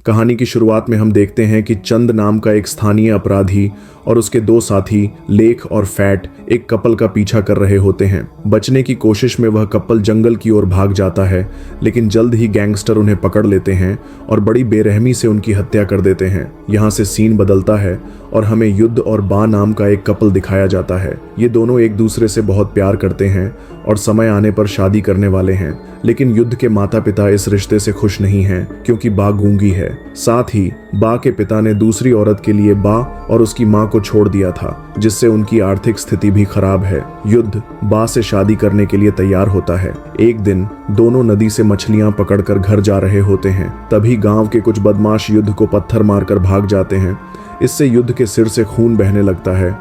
कहानी की शुरुआत में हम देखते हैं कि चंद नाम का एक स्थानीय अपराधी और उसके दो साथी लेख और फैट एक कपल का पीछा कर रहे होते हैं। बचने की कोशिश में वह कपल जंगल की ओर भाग जाता है, लेकिन जल्द ही गैंगस्टर उन्हें पकड़ लेते हैं और बड़ी बेरहमी से उनकी हत्या कर देते हैं। यहाँ से सीन बदलता है और हमें युद्ध और बा नाम का एक कपल दिखाया जाता है। ये दोनों एक दूसरे से बहुत प्यार करते हैं और समय आने पर शादी करने वाले हैं, लेकिन युद्ध के माता पिता इस रिश्ते से खुश नहीं हैं क्योंकि बा गूंगी है। साथ ही बा के पिता ने दूसरी औरत के लिए बा और उसकी मां को छोड़ दिया था, जिससे उनकी आर्थिक स्थिति भी खराब है। युद्ध बा से शादी करने के लिए तैयार होता है। एक दिन दोनों नदी से मछलियां पकड़कर घर जा रहे होते हैं। तभी गांव के कुछ बदमाश युद्ध को पत्थर मारकर भाग जाते हैं। इससे युद्ध के सिर से खून बहने लगता है।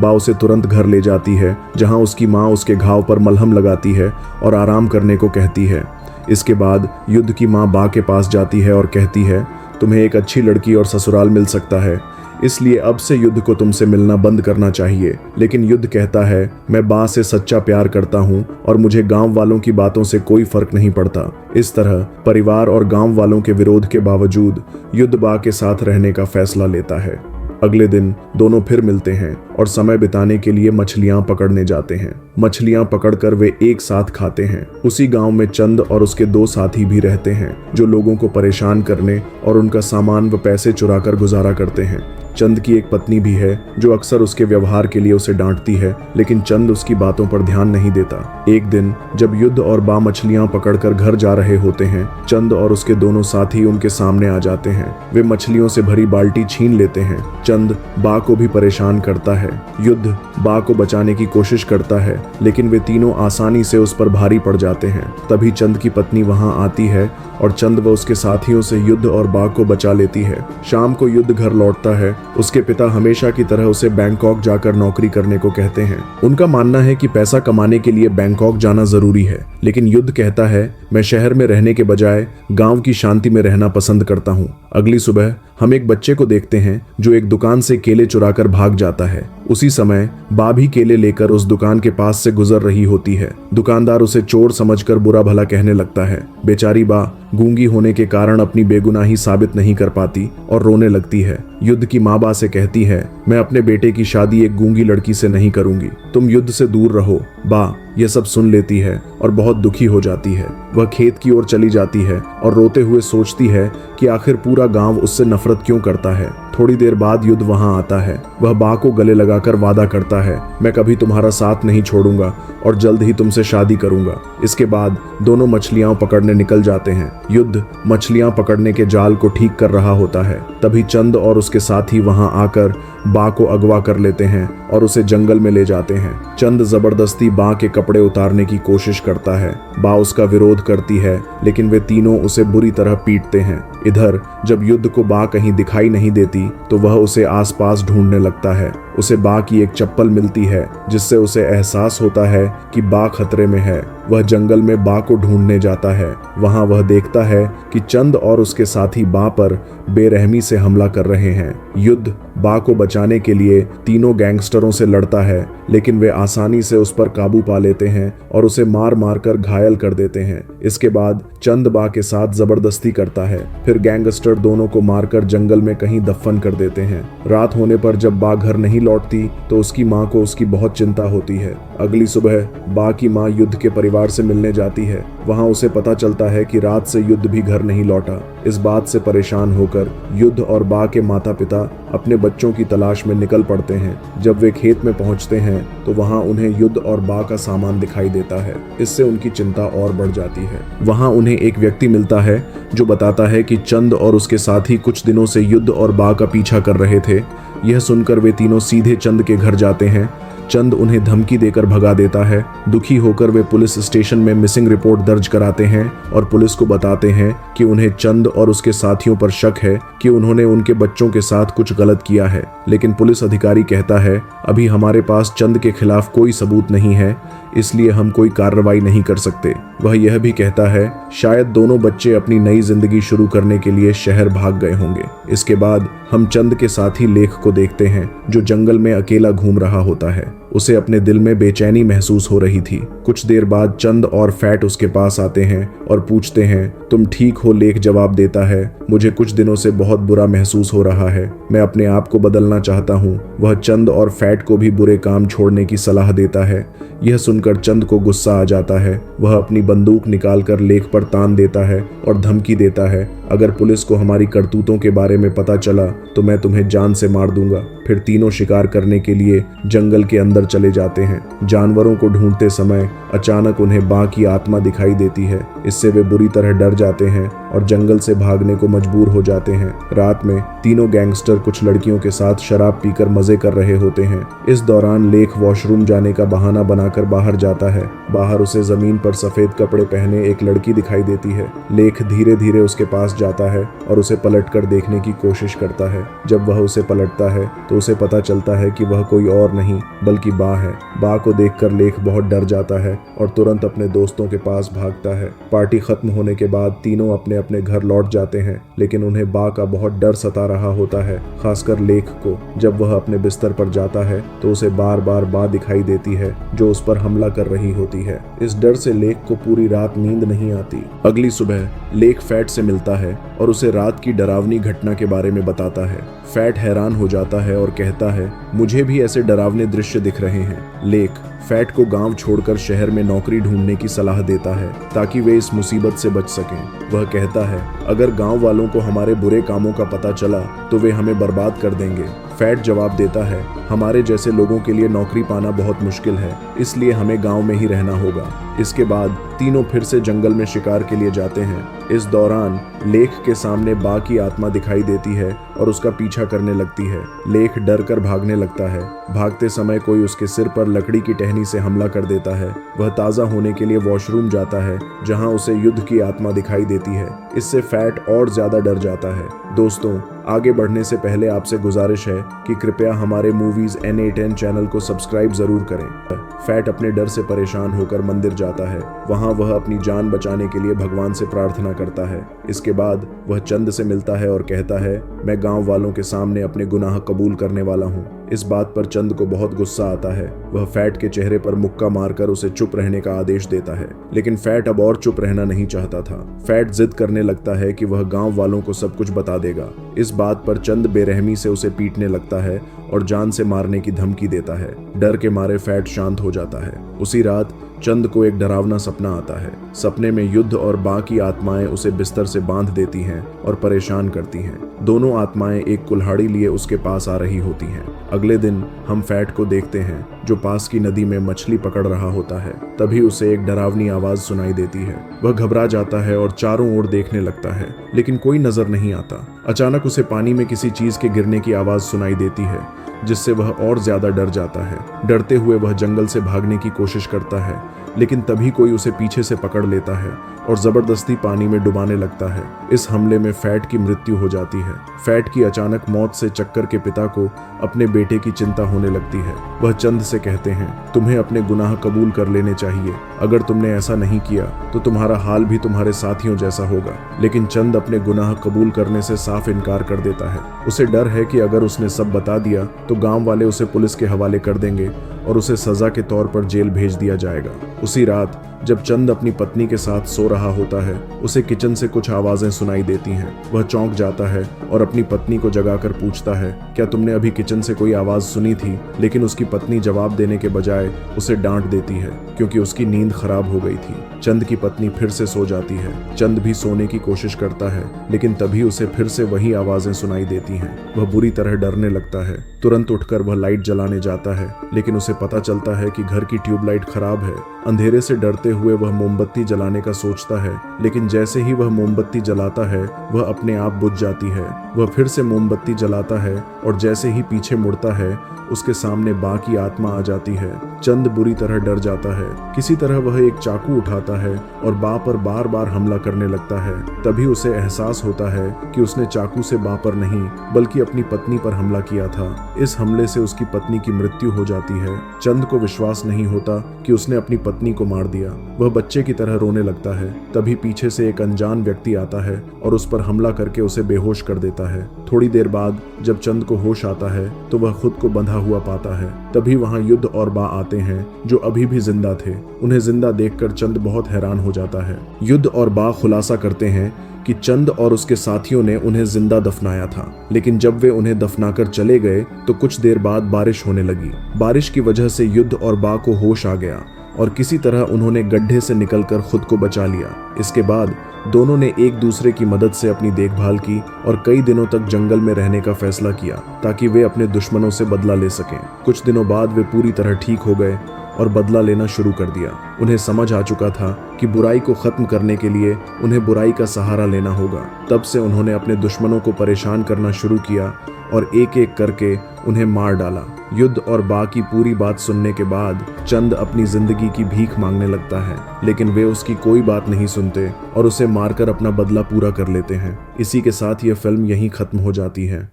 बा उसे तुरंत घर ले जाती है, जहां उसकी मां उसके घाव पर मलहम लगाती है और आराम करने को कहती है। इसके बाद युद्ध की मां बा के पास जाती है और कहती है, तुम्हें एक अच्छी लड़की और ससुराल मिल सकता है, इसलिए अब से युद्ध को तुमसे मिलना बंद करना चाहिए। लेकिन युद्ध कहता है, मैं बा से सच्चा प्यार करता हूँ और मुझे गांव वालों की बातों से कोई फर्क नहीं पड़ता। इस तरह परिवार और गांव वालों के विरोध के बावजूद युद्ध बा के साथ रहने का फैसला लेता है। अगले दिन दोनों फिर मिलते हैं और समय बिताने के लिए मछलियां पकड़ने जाते हैं। मछलियां पकड़कर वे एक साथ खाते हैं। उसी गांव में चंद और उसके दो साथी भी रहते हैं, जो लोगों को परेशान करने और उनका सामान व पैसे चुराकर गुजारा करते हैं। चंद की एक पत्नी भी है जो अक्सर उसके व्यवहार के लिए उसे डांटती है, लेकिन चंद उसकी बातों पर ध्यान नहीं देता। एक दिन जब युद्ध और बा मछलियां पकड़कर घर जा रहे होते हैं, चंद और उसके दोनों साथी उनके सामने आ जाते हैं। वे मछलियों से भरी बाल्टी छीन लेते हैं। चंद बा को भी परेशान करता है। युद्ध बा को बचाने की कोशिश करता है, लेकिन वे तीनों आसानी से उस पर भारी पड़ जाते हैं। तभी चंद की पत्नी वहां आती है और चंद व उसके साथियों से युद्ध और बा को बचा लेती है। शाम को युद्ध घर लौटता है। उसके पिता हमेशा की तरह उसे बैंकॉक जाकर नौकरी करने को कहते हैं। उनका मानना है कि पैसा कमाने के लिए बैंकॉक जाना जरूरी है, लेकिन युद्ध कहता है, मैं शहर में रहने के बजाय गांव की शांति में रहना पसंद करता हूं। अगली सुबह हम एक बच्चे को देखते हैं जो एक दुकान से केले चुराकर भाग जाता है। उसी समय बा भी केले लेकर उस दुकान के पास से गुजर रही होती है। दुकानदार उसे चोर समझकर बुरा भला कहने लगता है। बेचारी बा गूंगी होने के कारण अपनी बेगुनाही साबित नहीं कर पाती और रोने लगती है। युद्ध की माँ बा से कहती है, मैं अपने बेटे की शादी एक गूंगी लड़की से नहीं करूंगी, तुम युद्ध से दूर रहो। बा यह सब सुन लेती है और बहुत दुखी हो जाती है। वह खेत की ओर चली जाती है और रोते हुए सोचती है कि आखिर पूरा गांव उससे नफरत क्यों करता है। थोड़ी देर बाद युद्ध वहां आता है। वह बा को गले लगाकर वादा करता है, मैं कभी तुम्हारा साथ नहीं छोड़ूंगा और जल्द ही तुमसे शादी करूंगा। इसके बाद दोनों मछलियां पकड़ने निकल जाते हैं। युद्ध मछलियां पकड़ने के जाल को ठीक कर रहा होता है। तभी चंद और उसके साथी वहां आकर बा को अगवा कर लेते हैं और उसे जंगल में ले जाते हैं। चंद जबरदस्ती बा के कपड़े उतारने की कोशिश करता है। बा उसका विरोध करती है, लेकिन वे तीनों उसे बुरी तरह पीटते हैं। इधर जब युद्ध को बा कहीं दिखाई नहीं देती तो वह उसे आसपास ढूंढने लगता है। उसे बा की एक चप्पल मिलती है, जिससे उसे एहसास होता है कि बा खतरे में है। वह जंगल में बा को ढूंढने जाता है। वहां वह देखता है कि चंद और उसके साथी बा पर बेरहमी से हमला कर रहे हैं। युद्ध बा को बचाने के लिए तीनों गैंगस्टरों से लड़ता है, लेकिन वे आसानी से उस पर काबू पा लेते हैं और उसे मार मार कर घायल कर देते हैं। इसके बाद चंद बा के साथ जबरदस्ती करता है। फिर गैंगस्टर दोनों को मारकर जंगल में कहीं दफन कर देते हैं। रात होने पर जब बा घर नहीं लौटती तो उसकी माँ को उसकी बहुत चिंता होती है। अगली सुबह बा की माँ युद्ध के परिवार से मिलने जाती है। वहां उसे पता चलता है कि रात से युद्ध भी घर नहीं लौटा। इस बात से परेशान होकर युद्ध और बा के माता पिता अपने बच्चों की तलाश में निकल पड़ते हैं। जब वे खेत में पहुंचते हैं तो वहां उन्हें युद्ध और बा का सामान दिखाई देता है। इससे उनकी चिंता और बढ़ जाती है। वहां उन्हें एक व्यक्ति मिलता है जो बताता है कि चंद और उसके साथी कुछ दिनों से युद्ध और बा का पीछा कर रहे थे। यह सुनकर वे तीनों सीधे चंद के घर जाते हैं। चंद उन्हें धमकी देकर भगा देता है। दुखी होकर वे पुलिस स्टेशन में मिसिंग रिपोर्ट दर्ज कराते हैं और पुलिस को बताते हैं कि उन्हें चंद और उसके साथियों पर शक है कि उन्होंने उनके बच्चों के साथ कुछ गलत किया है। लेकिन पुलिस अधिकारी कहता है, अभी हमारे पास चंद के खिलाफ कोई सबूत नहीं है, इसलिए हम कोई कार्रवाई नहीं कर सकते। वह यह भी कहता है, शायद दोनों बच्चे अपनी नई जिंदगी शुरू करने के लिए शहर भाग गए होंगे। इसके बाद हम चंद के साथी लेख को देखते हैं, जो जंगल में अकेला घूम रहा होता है। उसे अपने दिल में बेचैनी महसूस हो रही थी। कुछ देर बाद चंद और फैट उसके पास आते हैं और पूछते हैं, तुम ठीक हो? लेख जवाब देता है, मुझे कुछ दिनों से बहुत बुरा महसूस हो रहा है, मैं अपने आप को बदलना चाहता हूँ। वह चंद और फैट को भी बुरे काम छोड़ने की सलाह देता है। यह सुनकर चंद को गुस्सा आ जाता है। वह अपनी बंदूक निकालकर लेख पर तान देता है और धमकी देता है, अगर पुलिस को हमारी करतूतों के बारे में पता चला तो मैं तुम्हें जान से मार दूंगा। फिर तीनों शिकार करने के लिए जंगल के अंदर चले जाते हैं। जानवरों को ढूंढते समय अचानक उन्हें बाँ की आत्मा दिखाई देती है। इससे वे बुरी तरह डर जाते हैं और जंगल से भागने को मजबूर हो जाते हैं। रात में तीनों गैंगस्टर कुछ लड़कियों के साथ शराब पीकर मजे कर रहे होते हैं। इस दौरान लेख वॉशरूम जाने का बहाना बनाकर बाहर जाता है। बाहर उसे जमीन पर सफेद कपड़े पहने एक लड़की दिखाई देती है। लेख धीरे धीरे उसके पास जाता है और उसे पलटकर देखने की कोशिश करता है। जब वह उसे पलटता है तो उसे पता चलता है कि वह कोई और नहीं बल्कि बा है। बा को देखकर लेख बहुत डर जाता है और तुरंत अपने दोस्तों के पास भागता है। पार्टी खत्म होने के बाद तीनों अपने अपने घर लौट जाते हैं, लेकिन उन्हें बा का बहुत डर सता रहा होता है, खासकर लेख को। जब वह अपने बिस्तर पर जाता है तो उसे बार बार बा दिखाई देती है जो उस पर हमला कर रही होती है। इस डर से लेख को पूरी रात नींद नहीं आती। अगली सुबह लेख फैट से मिलता है और उसे रात की डरावनी घटना के बारे में बताता है। फैट हैरान हो जाता है और कहता है, मुझे भी ऐसे डरावने दृश्य दिख रहे हैं। लेख फैट को गांव छोड़कर शहर में नौकरी ढूंढने की सलाह देता है ताकि वे इस मुसीबत से बच सकें। वह कहता है, अगर गांव वालों को हमारे बुरे कामों का पता चला तो वे हमें बर्बाद कर देंगे। फैट जवाब देता है, हमारे जैसे लोगों के लिए नौकरी पाना बहुत मुश्किल है, इसलिए हमें गांव में ही रहना होगा। इसके बाद तीनों फिर से जंगल में शिकार के लिए जाते हैं। इस दौरान लेख के सामने बा की आत्मा दिखाई देती है और उसका पीछा करने लगती है। लेख डर कर भागने लगता है। भागते समय कोई उसके सिर पर लकड़ी की टहनी से हमला कर देता है। वह ताज़ा होने के लिए वॉशरूम जाता है जहां उसे युद्ध की आत्मा दिखाई देती है। इससे फैट और ज्यादा डर जाता है। दोस्तों, आगे बढ़ने से पहले आपसे गुजारिश है कि कृपया हमारे मूवीज N8N चैनल को सब्सक्राइब जरूर करें। फैट अपने डर से परेशान होकर मंदिर जाता है। वहां वह अपनी जान बचाने के लिए भगवान से प्रार्थना करता है। इसके बाद वह चंद से मिलता है और कहता है, मैं गांव वालों के सामने अपने गुनाह कबूल करने वाला हूं। इस बात पर चंद को बहुत गुस्सा आता है। वह फैट के चेहरे पर मुक्का मारकर उसे चुप रहने का आदेश देता है, लेकिन फैट अब और चुप रहना नहीं चाहता था। फैट जिद करने लगता है कि वह गांव वालों को सब कुछ बता देगा। इस बात पर चंद बेरहमी से उसे पीटने लगता है और जान से मारने की धमकी देता है। डर के मारे फैट शांत हो जाता है। उसी रात चंद को एक डरावना सपना आता है। सपने में युद्ध और बा की आत्माएं उसे बिस्तर से बांध देती हैं और परेशान करती हैं। दोनों आत्माएं एक कुल्हाड़ी लिए उसके पास आ रही होती हैं। अगले दिन हम फैट को देखते हैं जो पास की नदी में मछली पकड़ रहा होता है। तभी उसे एक डरावनी आवाज सुनाई देती है। वह घबरा जाता है और चारों ओर देखने लगता है, लेकिन कोई नजर नहीं आता। अचानक उसे पानी में किसी चीज के गिरने की आवाज सुनाई देती है, जिससे वह और ज्यादा डर जाता है। डरते हुए वह जंगल से भागने की कोशिश करता है, लेकिन तभी कोई उसे पीछे से पकड़ लेता है और जबरदस्ती पानी में डुबाने लगता है। इस हमले में फैट की मृत्यु हो जाती है। फैट की अचानक मौत से चक्कर के पिता को अपने बेटे की चिंता होने लगती है। वह चंद से कहते हैं, तुम्हें अपने गुनाह कबूल कर लेने चाहिए। अगर तुमने ऐसा नहीं किया तो तुम्हारा हाल भी तुम्हारे साथियों जैसा होगा। लेकिन चंद अपने गुनाह कबूल करने से साफ इनकार कर देता है। उसे डर है कि अगर उसने सब बता दिया तो गांव वाले उसे पुलिस के हवाले कर देंगे और उसे सजा के तौर पर जेल भेज दिया जाएगा। उसी रात जब चंद अपनी पत्नी के साथ सो रहा होता है, उसे किचन से कुछ आवाजें सुनाई देती हैं। वह चौंक जाता है और अपनी पत्नी को जगाकर पूछता है, क्या तुमने अभी किचन से कोई आवाज सुनी थी? लेकिन उसकी पत्नी जवाब देने के बजाय उसे डांट देती है क्योंकि उसकी नींद खराब हो गई थी। चंद की पत्नी फिर से सो जाती है। चंद भी सोने की कोशिश करता है, लेकिन तभी उसे फिर से वही आवाजें सुनाई देती हैं। वह बुरी तरह डरने लगता है। तुरंत उठकर वह लाइट जलाने जाता है, लेकिन उसे पता चलता है कि घर की ट्यूबलाइट खराब है। अंधेरे से डरते हुए वह मोमबत्ती जलाने का सोचता है, लेकिन जैसे ही वह मोमबत्ती जलाता है वह अपने आप बुझ जाती है। वह फिर से मोमबत्ती जलाता है और जैसे ही पीछे मुड़ता है उसके सामने बा की आत्मा आ जाती है। चंद बुरी तरह डर जाता है। किसी तरह वह एक चाकू उठाता है और बा पर बार बार हमला करने लगता है। तभी उसे एहसास होता है कि उसने चाकू से बा पर नहीं बल्कि अपनी पत्नी पर हमला किया था। इस हमले से उसकी पत्नी की मृत्यु हो जाती है। चंद को विश्वास नहीं होता कि उसने अपनी पत्नी को मार दिया। वह बच्चे की तरह रोने लगता है। तभी पीछे से एक अनजान व्यक्ति आता है और उस पर हमला करके उसे बेहोश कर देता है। थोड़ी देर बाद जब चंद को होश आता है तो वह खुद को बंधा हुआ पाता है। तभी वहां युद्ध और बा आते हैं जो अभी भी जिंदा थे। उन्हें जिंदा देखकर चंद बहुत हैरान हो जाता है। युद्ध और बा खुलासा करते हैं कि चंद और उसके साथियों ने उन्हें जिंदा दफनाया था, लेकिन जब वे उन्हें दफनाकर चले गए तो कुछ देर बाद बारिश होने लगी। बारिश की वजह से युद्ध और बा को होश आ गया और किसी तरह उन्होंने गड्ढे से निकलकर खुद को बचा लिया। इसके बाद दोनों ने एक दूसरे की मदद से अपनी देखभाल की और कई दिनों तक जंगल में रहने का फैसला किया ताकि वे अपने दुश्मनों से बदला ले सकें। कुछ दिनों बाद वे पूरी तरह ठीक हो गए और बदला लेना शुरू कर दिया। उन्हें समझ आ चुका था कि बुराई को खत्म करने के लिए उन्हें बुराई का सहारा लेना होगा। तब से उन्होंने अपने दुश्मनों को परेशान करना शुरू किया और एक एक करके उन्हें मार डाला। युद्ध और बा की पूरी बात सुनने के बाद चंद अपनी जिंदगी की भीख मांगने लगता है, लेकिन वे उसकी कोई बात नहीं सुनते और उसे मारकर अपना बदला पूरा कर लेते हैं। इसी के साथ यह फिल्म यहीं खत्म हो जाती है।